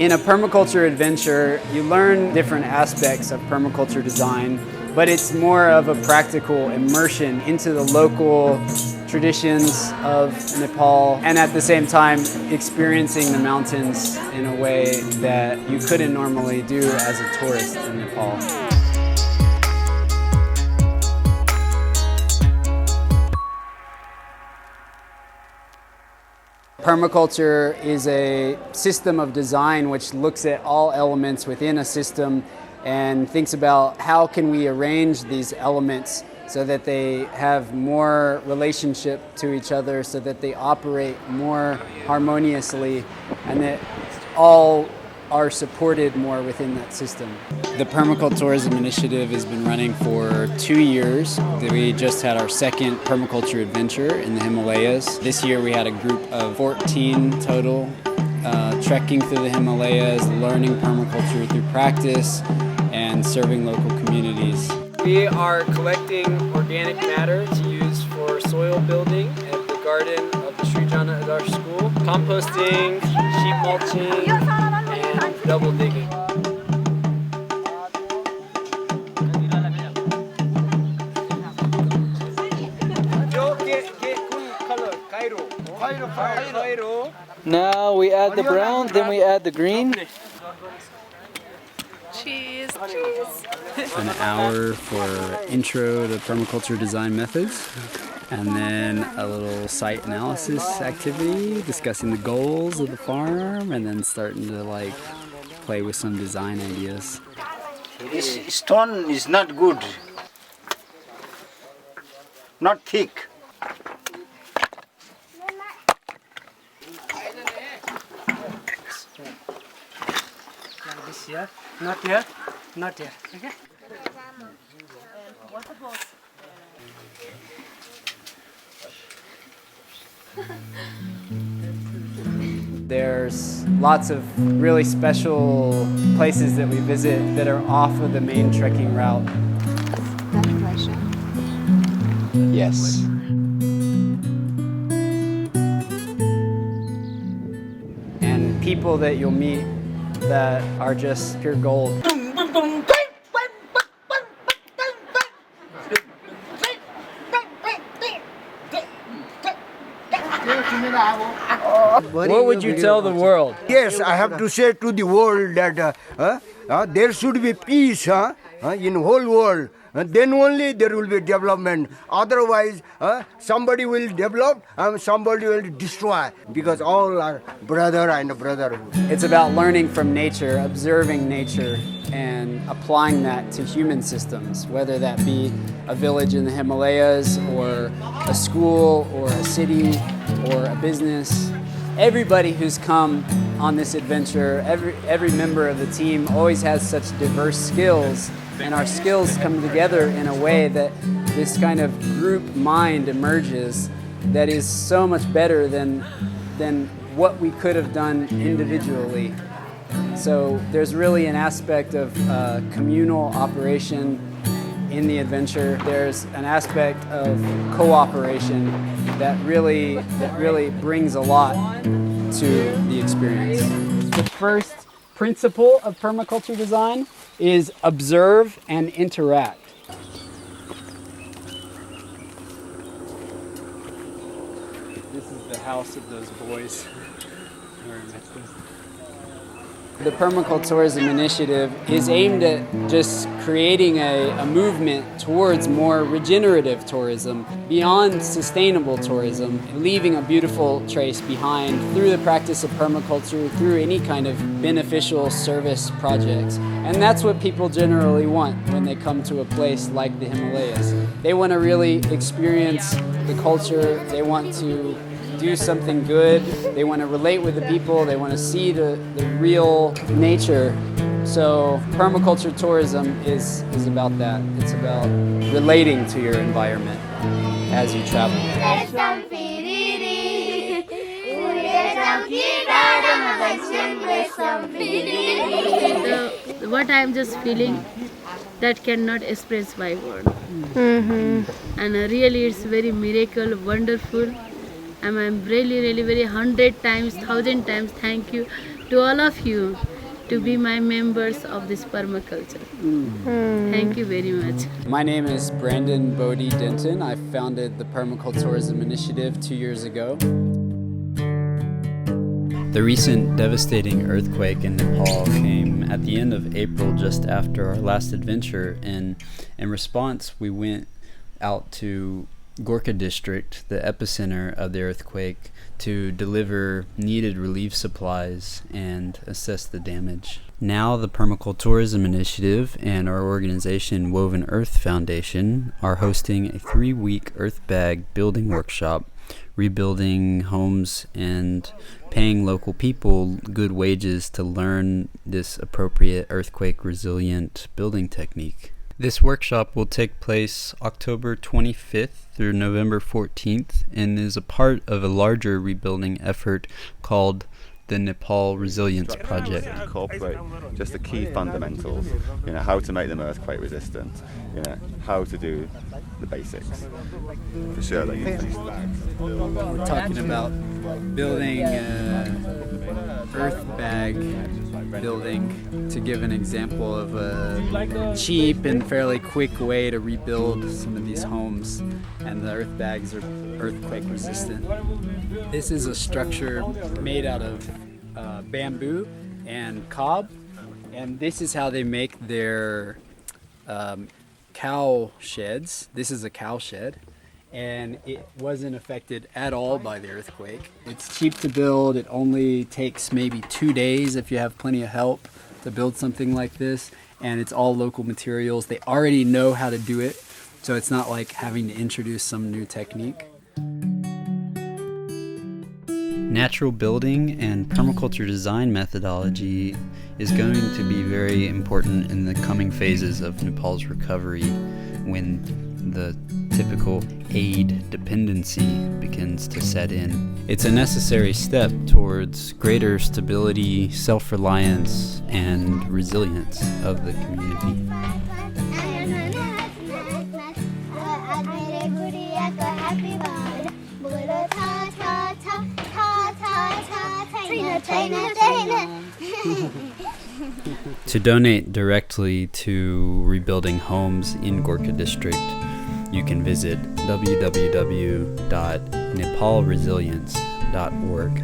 In a permaculture adventure, you learn different aspects of permaculture design, but it's more of a practical immersion into the local traditions of Nepal, and at the same time experiencing the mountains in a way that you couldn't normally do as a tourist in Nepal. Permaculture is a system of design which looks at all elements within a system and thinks about how can we arrange these elements so that they have more relationship to each other, so that they operate more harmoniously, and that all are supported more within that system. The Permacultourism Initiative has been running for 2 years. We just had our second permaculture adventure in the Himalayas. This year we had a group of 14 total, trekking through the Himalayas, learning permaculture through practice, and serving local communities. We are collecting organic matter to use for soil building at the garden of the Sri Jana Adarsh School, composting, sheep mulching, and double digging. Now we add the brown, then we add the green. Cheese, cheese. An hour for intro to permaculture design methods, and then a little site analysis activity discussing the goals of the farm, and then starting to play with some design ideas. This stone is not good, not thick. This here, not here, not here. Okay. There's lots of really special places that we visit that are off of the main trekking route. Yes. And people that you'll meet that are just pure gold. What would you tell the world? Yes, I have to say to the world that there should be peace in whole world. Then only there will be development. Otherwise, somebody will develop and somebody will destroy, because all are brother and brotherhood. It's about learning from nature, observing nature, and applying that to human systems, whether that be a village in the Himalayas, or a school, or a city, or a business. Everybody who's come on this adventure, every member of the team always has such diverse skills, and our skills come together in a way that this kind of group mind emerges that is so much better than what we could have done individually. So there's really an aspect of communal operation in the adventure. There's an aspect of cooperation that really brings a lot to the experience. The first principle of permaculture design is observe and interact. This is the house of those boys. The Permacultourism Initiative is aimed at just creating a movement towards more regenerative tourism, beyond sustainable tourism, leaving a beautiful trace behind through the practice of permaculture, through any kind of beneficial service projects. And that's what people generally want when they come to a place like the Himalayas. They want to really experience the culture, they want to do something good, they want to relate with the people, they want to see the real nature. So permaculture tourism is about that. It's about relating to your environment as you travel. What I am just feeling, that cannot express by word. And really it's very miracle, wonderful. And I'm really very 100 times, 1,000 times thank you to all of you to be my members of this permaculture. Thank you very much. My name is Brandon Bodie Denton. I founded the Permacultourism Initiative 2 years ago. The recent devastating earthquake in Nepal came at the end of April, just after our last adventure, and in response we went out to Gorkha district, the epicenter of the earthquake, to deliver needed relief supplies and assess the damage. Now the Permacultourism Initiative and our organization Woven Earth Foundation are hosting a 3-week earth bag building workshop, rebuilding homes and paying local people good wages to learn this appropriate earthquake resilient building technique. This workshop will take place October 25th through November 14th and is a part of a larger rebuilding effort called the Nepal Resilience Project. Incorporate just the key fundamentals, how to make them earthquake resistant, how to do the basics. For sure they use these bags. We're talking about building earth bag building to give an example of a cheap and fairly quick way to rebuild some of these homes, and the earth bags are earthquake resistant. This is a structure made out of bamboo and cob, and this is how they make their cow sheds. This is a cow shed, and it wasn't affected at all by the earthquake. It's cheap to build. It only takes maybe 2 days if you have plenty of help to build something like this, and it's all local materials. They already know how to do it, so it's not like having to introduce some new technique. Natural building and permaculture design methodology is going to be very important in the coming phases of Nepal's recovery, when the typical aid dependency begins to set in. It's a necessary step towards greater stability, self-reliance, and resilience of the community. To donate directly to rebuilding homes in Gorkha district, you can visit www.nepalresilience.org.